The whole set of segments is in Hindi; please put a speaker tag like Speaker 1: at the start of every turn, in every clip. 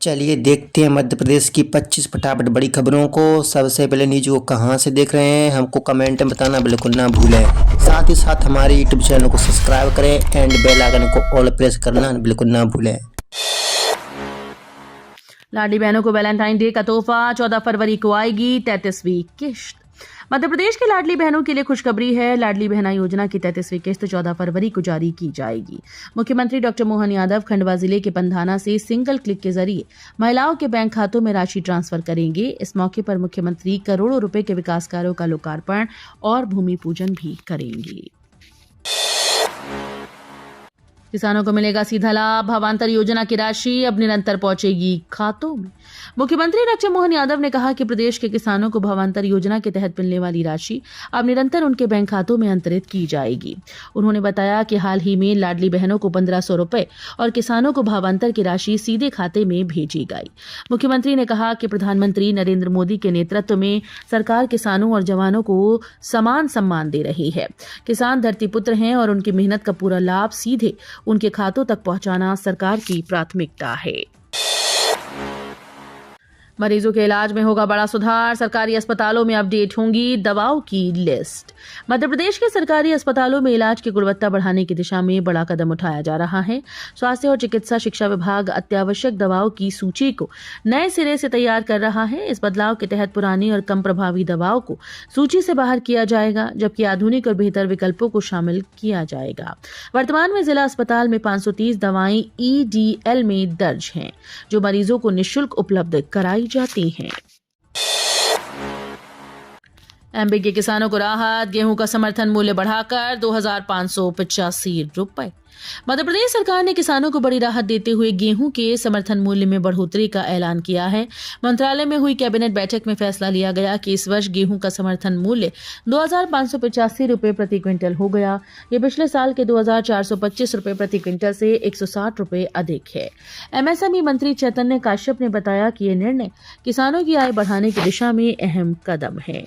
Speaker 1: चलिए देखते हैं मध्य प्रदेश की 25 फटाफट बड़ी खबरों को। सबसे पहले न्यूज को कहां से देख रहे हैं हमको कमेंट में बताना बिल्कुल ना भूलें। साथ ही साथ हमारे यूट्यूब चैनल को सब्सक्राइब करें एंड बेल आइकन को ऑल प्रेस करना बिल्कुल ना भूलें।
Speaker 2: लाडली बहनों को वैलेंटाइन डे का तोहफा 14 फरवरी को आएगी 33वीं किश्त। मध्य प्रदेश की लाडली बहनों के लिए खुशखबरी है। लाडली बहना योजना की 33वीं किस्त 14 फरवरी को जारी की जाएगी। मुख्यमंत्री डॉक्टर मोहन यादव खंडवा जिले के पंधाना से सिंगल क्लिक के जरिए महिलाओं के बैंक खातों में राशि ट्रांसफर करेंगे। इस मौके पर मुख्यमंत्री करोड़ों रुपए के विकास कार्यों का लोकार्पण और भूमि पूजन भी करेंगे। किसानों को मिलेगा सीधा लाभ। भावांतर योजना की राशि अब निरंतर पहुंचेगी खातों में। मुख्यमंत्री डॉक्टर मोहन यादव ने कहा कि प्रदेश के किसानों को भावांतर योजना के तहत मिलने वाली राशि अब निरंतर उनके बैंक खातों में अंतरित की जाएगी। उन्होंने बताया कि हाल ही में लाडली बहनों को 1500 रुपए और किसानों को भावांतर की राशि सीधे खाते में भेजी गई। मुख्यमंत्री ने कहा कि प्रधानमंत्री नरेंद्र मोदी के नेतृत्व में सरकार किसानों और जवानों को समान सम्मान दे रही है। किसान धरती पुत्र हैं और उनकी मेहनत का पूरा लाभ सीधे उनके खातों तक पहुंचाना सरकार की प्राथमिकता है। मरीजों के इलाज में होगा बड़ा सुधार। सरकारी अस्पतालों में अपडेट होंगी दवाओं की लिस्ट। मध्य प्रदेश के सरकारी अस्पतालों में इलाज की गुणवत्ता बढ़ाने की दिशा में बड़ा कदम उठाया जा रहा है। स्वास्थ्य और चिकित्सा शिक्षा विभाग अत्यावश्यक दवाओं की सूची को नए सिरे से तैयार कर रहा है। इस बदलाव के तहत पुरानी और कम प्रभावी दवाओं को सूची से बाहर किया जाएगा, जबकि आधुनिक और बेहतर विकल्पों को शामिल किया जाएगा। वर्तमान में जिला अस्पताल में 530 दवाएं EDL में दर्ज हैं, जो मरीजों को निःशुल्क उपलब्ध कराई जाती हैं। एमपी के किसानों को राहत। गेहूं का समर्थन मूल्य बढ़ाकर 2585 रुपए। मध्य प्रदेश सरकार ने किसानों को बड़ी राहत देते हुए गेहूं के समर्थन मूल्य में बढ़ोतरी का ऐलान किया है। मंत्रालय में हुई कैबिनेट बैठक में फैसला लिया गया कि इस वर्ष गेहूं का समर्थन मूल्य 2585 रुपए प्रति क्विंटल हो गया। ये पिछले साल के 2425 रुपए प्रति क्विंटल से 160 रुपए अधिक है। MSME मंत्री चैतन्य काश्यप ने बताया कि यह निर्णय किसानों की आय बढ़ाने की दिशा में अहम कदम है।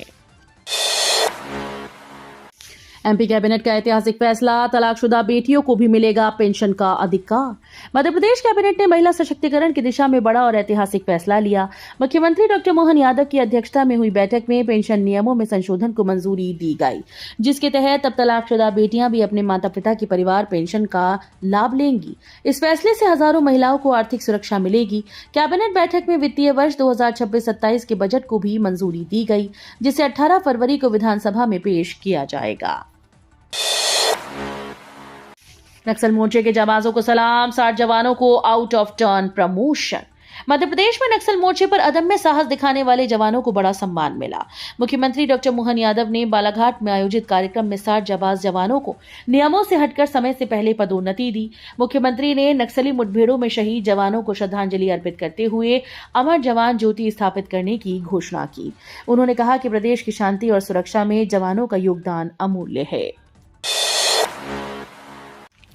Speaker 2: एमपी कैबिनेट का ऐतिहासिक फैसला। तलाकशुदा बेटियों को भी मिलेगा पेंशन का अधिकार। मध्य प्रदेश कैबिनेट ने महिला सशक्तिकरण की दिशा में बड़ा और ऐतिहासिक फैसला लिया। मुख्यमंत्री डॉक्टर मोहन यादव की अध्यक्षता में हुई बैठक में पेंशन नियमों में संशोधन को मंजूरी दी गई, जिसके तहत अब तलाकशुदा बेटियां भी अपने माता पिता की परिवार पेंशन का लाभ लेंगी। इस फैसले से हजारों महिलाओं को आर्थिक सुरक्षा मिलेगी। कैबिनेट बैठक में वित्तीय वर्ष 2026-27 के बजट को भी मंजूरी दी गई, जिसे 18 फरवरी को विधानसभा में पेश किया जाएगा। नक्सल मोर्चे के जाबाजों को सलाम। 60 जवानों को out of turn promotion. Madhya Pradesh में नक्सल मोर्चे पर अदम्य साहस दिखाने वाले जवानों को बड़ा सम्मान मिला। मुख्यमंत्री डॉक्टर मोहन यादव ने बालाघाट में आयोजित कार्यक्रम में 60 जाबाज जवानों को नियमों से हटकर समय से पहले पदोन्नति दी। मुख्यमंत्री ने नक्सली मुठभेड़ों में शहीद जवानों को श्रद्धांजलि अर्पित करते हुए अमर जवान ज्योति स्थापित करने की घोषणा की। उन्होंने कहा कि प्रदेश की शांति और सुरक्षा में जवानों का योगदान अमूल्य है।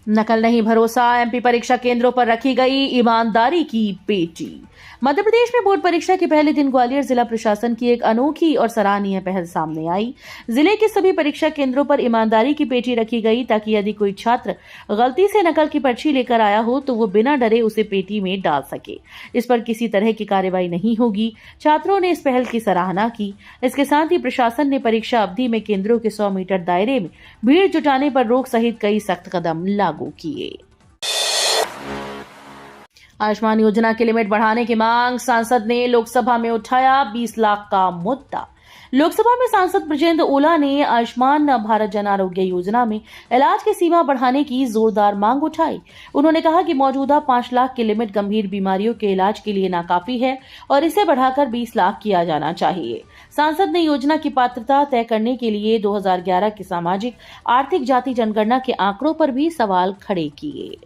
Speaker 2: नकल नहीं भरोसा। एमपी परीक्षा केंद्रों पर रखी गई ईमानदारी की पेटी। मध्य प्रदेश में बोर्ड परीक्षा के पहले दिन ग्वालियर जिला प्रशासन की एक अनोखी और सराहनीय पहल सामने आई। जिले के सभी परीक्षा केंद्रों पर ईमानदारी की पेटी रखी गई, ताकि यदि कोई छात्र गलती से नकल की पर्ची लेकर आया हो तो वो बिना डरे उसे पेटी में डाल सके। इस पर किसी तरह की कार्रवाई नहीं होगी। छात्रों ने इस पहल की सराहना की। इसके साथ ही प्रशासन ने परीक्षा अवधि में केंद्रों के 100 मीटर दायरे में भीड़ जुटाने पर रोक सहित कई सख्त कदम लागू किए। आयुष्मान योजना की लिमिट बढ़ाने की मांग। सांसद ने लोकसभा में उठाया 20 लाख का मुद्दा। लोकसभा में सांसद ब्रजेंद्र ओला ने आयुष्मान भारत जन आरोग्य योजना में इलाज की सीमा बढ़ाने की जोरदार मांग उठाई। उन्होंने कहा कि मौजूदा 5 लाख की लिमिट गंभीर बीमारियों के इलाज के लिए नाकाफी है और इसे बढ़ाकर 20 लाख किया जाना चाहिए। सांसद ने योजना की पात्रता तय करने के लिए 2011 की सामाजिक आर्थिक जाति जनगणना के आंकड़ों पर भी सवाल खड़े किए।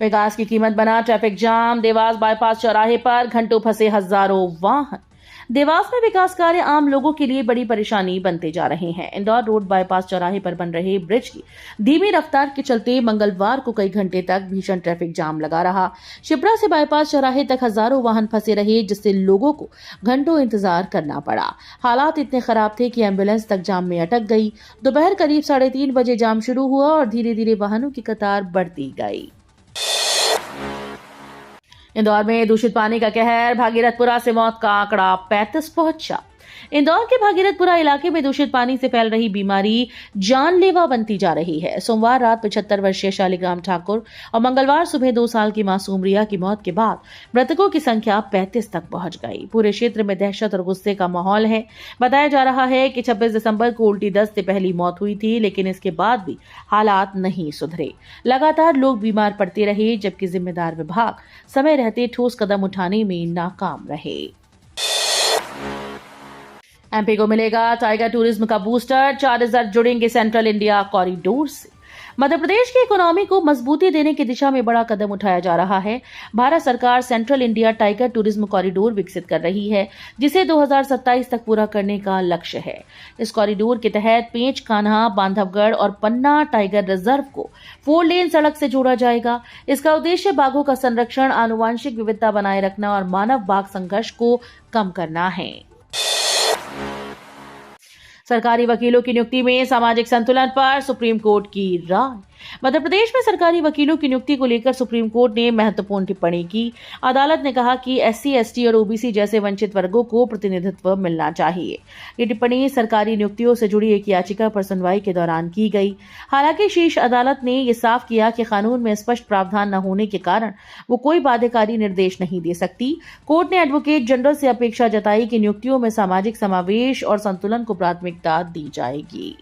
Speaker 2: विकास की कीमत बना ट्रैफिक जाम। देवास बाईपास चौराहे पर घंटों फंसे हजारों वाहन। देवास में विकास कार्य आम लोगों के लिए बड़ी परेशानी बनते जा रहे हैं। इंदौर रोड बाईपास चौराहे पर बन रहे ब्रिज की धीमी रफ्तार के चलते मंगलवार को कई घंटे तक भीषण ट्रैफिक जाम लगा रहा। शिप्रा से बाईपास चौराहे तक हजारों वाहन फंसे रहे, जिससे लोगों को घंटों इंतजार करना पड़ा। हालात इतने खराब थे कि एम्बुलेंस तक जाम में अटक गई। दोपहर करीब 3:30 बजे जाम शुरू हुआ और धीरे धीरे वाहनों की कतार बढ़ती गई। इंदौर में दूषित पानी का कहर, भागीरथपुरा से मौत का आंकड़ा 35 पहुंचा। इंदौर के भागीरथपुरा इलाके में दूषित पानी से फैल रही बीमारी जानलेवा बनती जा रही है। सोमवार रात 75 वर्षीय शालिग्राम ठाकुर और मंगलवार सुबह 2 साल की मासूम रिया की मौत के बाद मृतकों की संख्या 35 तक पहुंच गई। पूरे क्षेत्र में दहशत और गुस्से का माहौल है। बताया जा रहा है कि 26 दिसंबर को उल्टी दस्त से पहली मौत हुई थी, लेकिन इसके बाद भी हालात नहीं सुधरे। लगातार लोग बीमार पड़ते रहे, जबकि जिम्मेदार विभाग समय रहते ठोस कदम उठाने में नाकाम रहे। एमपी को मिलेगा टाइगर टूरिज्म का बूस्टर, 4 रिजर्व जुड़ेंगे सेंट्रल इंडिया कॉरिडोर से। मध्य प्रदेश की इकोनॉमी को मजबूती देने की दिशा में बड़ा कदम उठाया जा रहा है। भारत सरकार central India tiger tourism corridor विकसित कर रही है, जिसे 2027 तक पूरा करने का लक्ष्य है। इस कॉरिडोर के तहत पेंच, कान्हा, बांधवगढ़ और पन्ना टाइगर रिजर्व को 4 लेन सड़क से जोड़ा जाएगा। इसका उद्देश्य बाघों का संरक्षण, आनुवांशिक विविधता बनाए रखना और मानव बाघ संघर्ष को कम करना है। सरकारी वकीलों की नियुक्ति में सामाजिक संतुलन पर सुप्रीम कोर्ट की राय। मध्य प्रदेश में सरकारी वकीलों की नियुक्ति को लेकर सुप्रीम कोर्ट ने महत्वपूर्ण टिप्पणी की। अदालत ने कहा कि एससी, एसटी और ओबीसी जैसे वंचित वर्गों को प्रतिनिधित्व मिलना चाहिए। ये टिप्पणी सरकारी नियुक्तियों से जुड़ी एक याचिका पर सुनवाई के दौरान की गई। हालांकि शीर्ष अदालत ने यह साफ किया कि कानून में स्पष्ट प्रावधान न होने के कारण वो कोई बाध्यकारी निर्देश नहीं दे सकती। कोर्ट ने एडवोकेट जनरल से अपेक्षा जताई कि नियुक्तियों में सामाजिक समावेश और संतुलन को प्राथमिकता दी जाएगी।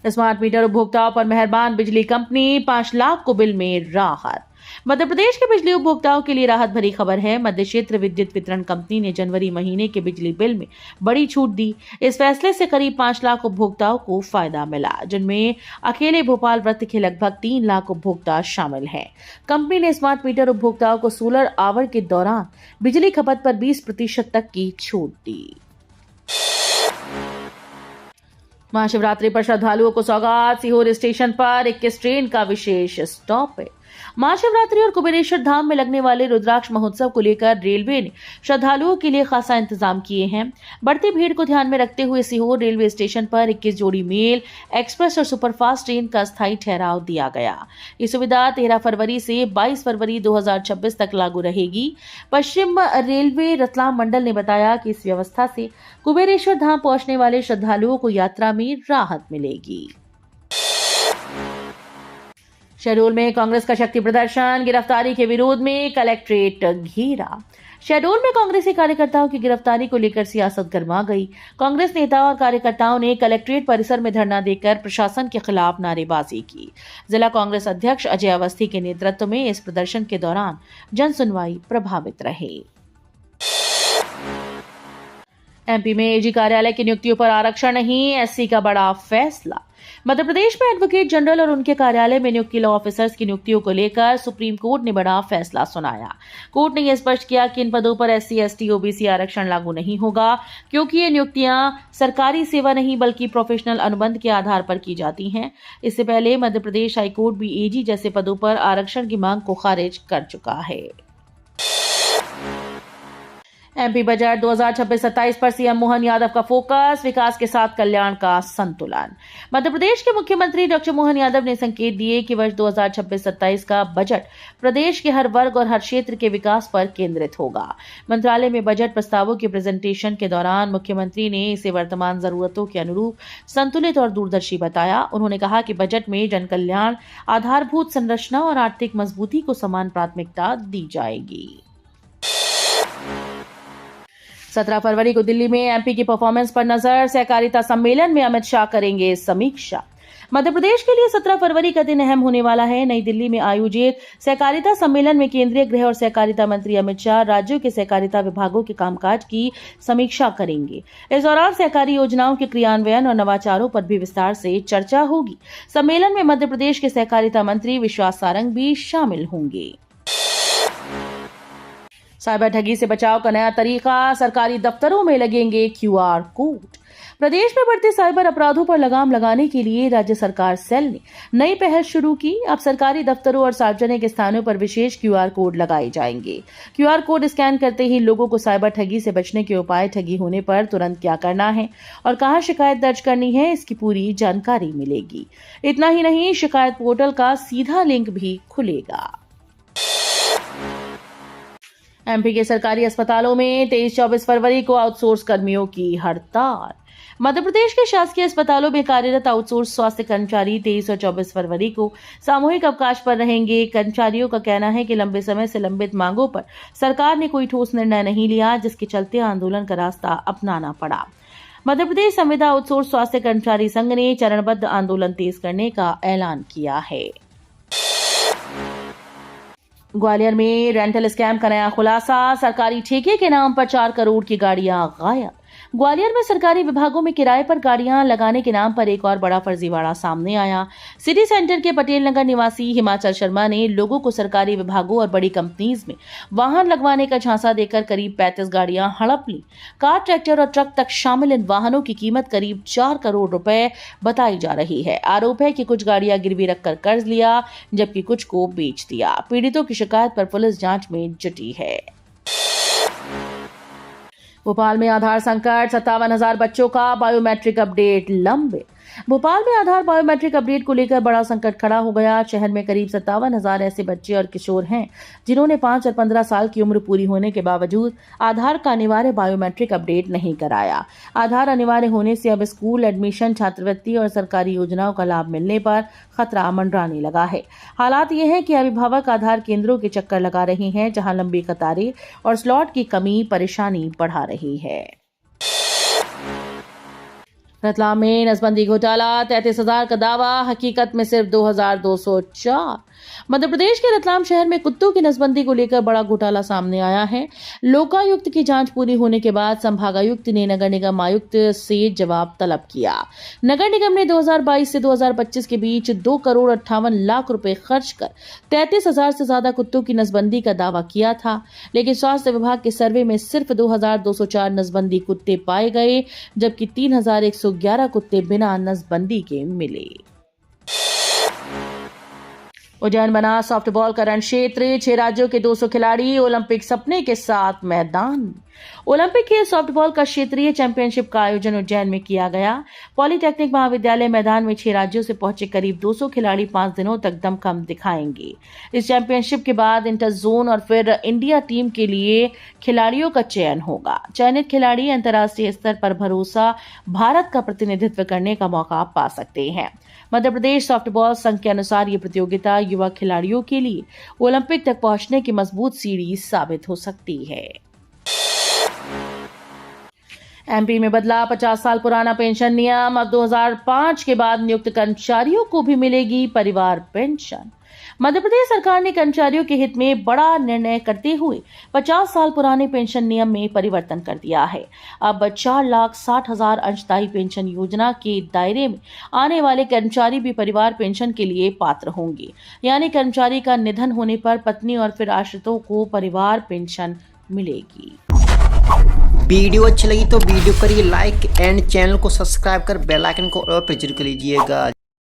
Speaker 2: स्मार्ट मीटर उपभोक्ताओं पर मेहरबान बिजली कंपनी, 5 लाख को बिल में राहत। मध्य प्रदेश के बिजली उपभोक्ताओं के लिए राहत भरी खबर है। मध्य क्षेत्र विद्युत वितरण कंपनी ने जनवरी महीने के बिजली बिल में बड़ी छूट दी। इस फैसले से करीब 5 लाख उपभोक्ताओं को फायदा मिला, जिनमें अकेले भोपाल वृत्त के लगभग 3 लाख उपभोक्ता शामिल हैं। कंपनी ने स्मार्ट मीटर उपभोक्ताओं को सोलर आवर के दौरान बिजली खपत पर 20% तक की छूट दी। महाशिवरात्रि पर श्रद्धालुओं को सौगात, सीहोर स्टेशन पर 21 ट्रेन का विशेष स्टॉप है। महाशिवरात्रि और कुबेरेश्वर धाम में लगने वाले रुद्राक्ष महोत्सव को लेकर रेलवे ने श्रद्धालुओं के लिए खासा इंतजाम किए हैं। बढ़ती भीड़ को ध्यान में रखते हुए सीहोर रेलवे स्टेशन पर 21 जोड़ी मेल, एक्सप्रेस और सुपरफास्ट ट्रेन का स्थायी ठहराव दिया गया। ये सुविधा 13 फरवरी से 22 फरवरी 2026 तक लागू रहेगी। पश्चिम रेलवे रतलाम मंडल ने बताया कि इस व्यवस्था से कुबेरेश्वर धाम पहुंचने वाले श्रद्धालुओं को यात्रा में राहत मिलेगी। शहडोल में कांग्रेस का शक्ति प्रदर्शन, गिरफ्तारी के विरोध में कलेक्ट्रेट घेरा। शहडोल में कांग्रेसी कार्यकर्ताओं की गिरफ्तारी को लेकर सियासत गर्मा गई। कांग्रेस नेताओं और कार्यकर्ताओं ने कलेक्ट्रेट परिसर में धरना देकर प्रशासन के खिलाफ नारेबाजी की। जिला कांग्रेस अध्यक्ष अजय अवस्थी के नेतृत्व में इस प्रदर्शन के दौरान जन सुनवाई प्रभावित रहे। एमपी में एजी कार्यालय की नियुक्तियों पर आरक्षण नहीं, एससी का बड़ा फैसला। मध्य प्रदेश में एडवोकेट जनरल और उनके कार्यालय में नियुक्त लॉ ऑफिसर्स की नियुक्तियों को लेकर सुप्रीम कोर्ट ने बड़ा फैसला सुनाया। कोर्ट ने यह स्पष्ट किया कि इन पदों पर एससी, एसटी, ओबीसी आरक्षण लागू नहीं होगा, क्योंकि ये नियुक्तियां सरकारी सेवा नहीं बल्कि प्रोफेशनल अनुबंध के आधार पर की जाती हैं। इससे पहले मध्य प्रदेश हाईकोर्ट भी एजी जैसे पदों पर आरक्षण की मांग को खारिज कर चुका है। एमपी बजट 2026-27 पर सीएम मोहन यादव का फोकस, विकास के साथ कल्याण का संतुलन। मध्य प्रदेश के मुख्यमंत्री डॉक्टर मोहन यादव ने संकेत दिए कि वर्ष 2026-27 का बजट प्रदेश के हर वर्ग और हर क्षेत्र के विकास पर केंद्रित होगा। मंत्रालय में बजट प्रस्तावों के प्रेजेंटेशन के दौरान मुख्यमंत्री ने इसे वर्तमान जरूरतों के अनुरूप संतुलित और दूरदर्शी बताया। उन्होंने कहा कि बजट में जन कल्याण, आधारभूत संरचना और आर्थिक मजबूती को समान प्राथमिकता दी जाएगी। 17 फरवरी को दिल्ली में एमपी की परफॉर्मेंस पर नजर, सहकारिता सम्मेलन में अमित शाह करेंगे समीक्षा। मध्य प्रदेश के लिए 17 फरवरी का दिन अहम होने वाला है। नई दिल्ली में आयोजित सहकारिता सम्मेलन में केंद्रीय गृह और सहकारिता मंत्री अमित शाह राज्यों के सहकारिता विभागों के कामकाज की समीक्षा करेंगे। इस दौरान सहकारी योजनाओं के क्रियान्वयन और नवाचारों पर भी विस्तार से चर्चा होगी। सम्मेलन में मध्य प्रदेश के सहकारिता मंत्री विश्वास सारंग भी शामिल होंगे। साइबर ठगी से बचाव का नया तरीका, सरकारी दफ्तरों में लगेंगे क्यूआर कोड। प्रदेश में बढ़ते साइबर अपराधों पर लगाम लगाने के लिए राज्य सरकार सेल ने नई पहल शुरू की। अब सरकारी दफ्तरों और सार्वजनिक स्थानों पर विशेष क्यूआर कोड लगाए जाएंगे। क्यूआर कोड स्कैन करते ही लोगों को साइबर ठगी से बचने के उपाय, ठगी होने पर तुरंत क्या करना है और कहां शिकायत दर्ज करनी है, इसकी पूरी जानकारी मिलेगी। इतना ही नहीं, शिकायत पोर्टल का सीधा लिंक भी खुलेगा। एमपी के सरकारी अस्पतालों में 23-24 फरवरी को आउटसोर्स कर्मियों की हड़ताल। मध्य प्रदेश के शासकीय अस्पतालों में कार्यरत आउटसोर्स स्वास्थ्य कर्मचारी 23 और 24 फरवरी को सामूहिक अवकाश पर रहेंगे। कर्मचारियों का कहना है कि लंबे समय से लंबित मांगों पर सरकार ने कोई ठोस निर्णय नहीं लिया, जिसके चलते आंदोलन का रास्ता अपनाना पड़ा। मध्य प्रदेश संविदा आउटसोर्स स्वास्थ्य कर्मचारी संघ ने चरणबद्ध आंदोलन तेज करने का ऐलान किया है। ग्वालियर में रेंटल स्कैम का नया खुलासा, सरकारी ठेके के नाम पर 4 करोड़ की गाड़ियां गायब। ग्वालियर में सरकारी विभागों में किराए पर गाड़ियां लगाने के नाम पर एक और बड़ा फर्जीवाड़ा सामने आया। सिटी सेंटर के पटेल नगर निवासी हिमाचल शर्मा ने लोगों को सरकारी विभागों और बड़ी कंपनीज में वाहन लगवाने का झांसा देकर करीब 35 गाड़ियां हड़प ली। कार, ट्रैक्टर और ट्रक तक शामिल इन वाहनों की कीमत करीब 4 करोड़ रुपए बताई जा रही है। आरोप है कि कुछ गाड़ियां गिरवी रखकर कर्ज लिया, जबकि कुछ को बेच दिया। पीड़ितों की शिकायत पर पुलिस जांच में जुटी है। भोपाल में आधार संकट, 57,000 बच्चों का बायोमेट्रिक अपडेट लंबे। भोपाल में आधार बायोमेट्रिक अपडेट को लेकर बड़ा संकट खड़ा हो गया। शहर में करीब 57,000 ऐसे बच्चे और किशोर हैं जिन्होंने 5 और 15 साल की उम्र पूरी होने के बावजूद आधार का अनिवार्य बायोमेट्रिक अपडेट नहीं कराया। आधार अनिवार्य होने से अब स्कूल एडमिशन, छात्रवृत्ति और सरकारी योजनाओं का लाभ मिलने पर खतरा मंडराने लगा है। हालात ये है कि अभिभावक आधार केंद्रों के चक्कर लगा रहे हैं, जहां लंबी कतारें और स्लॉट की कमी परेशानी बढ़ा रही है। रतलाम में नसबंदी घोटाला, 33,000 का दावा, हकीकत में सिर्फ 2,204। मध्य प्रदेश के रतलाम शहर में कुत्तों की नसबंदी को लेकर बड़ा घोटाला सामने आया है। लोकायुक्त की जांच पूरी होने के बाद संभागायुक्त ने नगर निगम आयुक्त से जवाब तलब किया। नगर निगम ने 2022 से 2025 के बीच 2 करोड़ 58 लाख रुपए खर्च कर 33,000 से ज्यादा कुत्तों की नसबंदी का दावा किया था, लेकिन स्वास्थ्य विभाग के सर्वे में सिर्फ 2,204 नसबंदी कुत्ते पाए गए, जबकि 3,111 कुत्ते बिना नसबंदी के मिले। उज्जैन बना सॉफ्टबॉल का रण क्षेत्र, 6 राज्यों के 200 खिलाड़ी ओलंपिक सपने के साथ मैदान में। ओलंपिक खेल सॉफ्टबॉल का क्षेत्रीय चैंपियनशिप का आयोजन उज्जैन में किया गया। पॉलिटेक्निक महाविद्यालय मैदान में 6 राज्यों से पहुंचे करीब 200 खिलाड़ी 5 दिनों तक दमखम दिखाएंगे। इस चैंपियनशिप के बाद इंटर जोन और फिर इंडिया टीम के लिए खिलाड़ियों का चयन होगा। चयनित खिलाड़ी अंतर्राष्ट्रीय स्तर पर भरोसा भारत का प्रतिनिधित्व करने का मौका पा सकते हैं। मध्य प्रदेश सॉफ्टबॉल संघ के अनुसार ये प्रतियोगिता युवा खिलाड़ियों के लिए ओलंपिक तक पहुंचने की मजबूत सीढ़ी साबित हो सकती है। एमपी में बदला 50 साल पुराना पेंशन नियम, अब 2005 के बाद नियुक्त कर्मचारियों को भी मिलेगी परिवार पेंशन। मध्य प्रदेश सरकार ने कर्मचारियों के हित में बड़ा निर्णय करते हुए 50 साल पुराने पेंशन नियम में परिवर्तन कर दिया है। अब 4,60,000 अंशदायी पेंशन योजना के दायरे में आने वाले कर्मचारी भी परिवार पेंशन के लिए पात्र होंगे, यानी कर्मचारी का निधन होने पर पत्नी और फिर आश्रितों को परिवार पेंशन मिलेगी।
Speaker 1: वीडियो अच्छी लगी तो वीडियो करिए लाइक एंड चैनल को सब्सक्राइब कर बेल आइकन को और प्रेस कर लीजिएगा।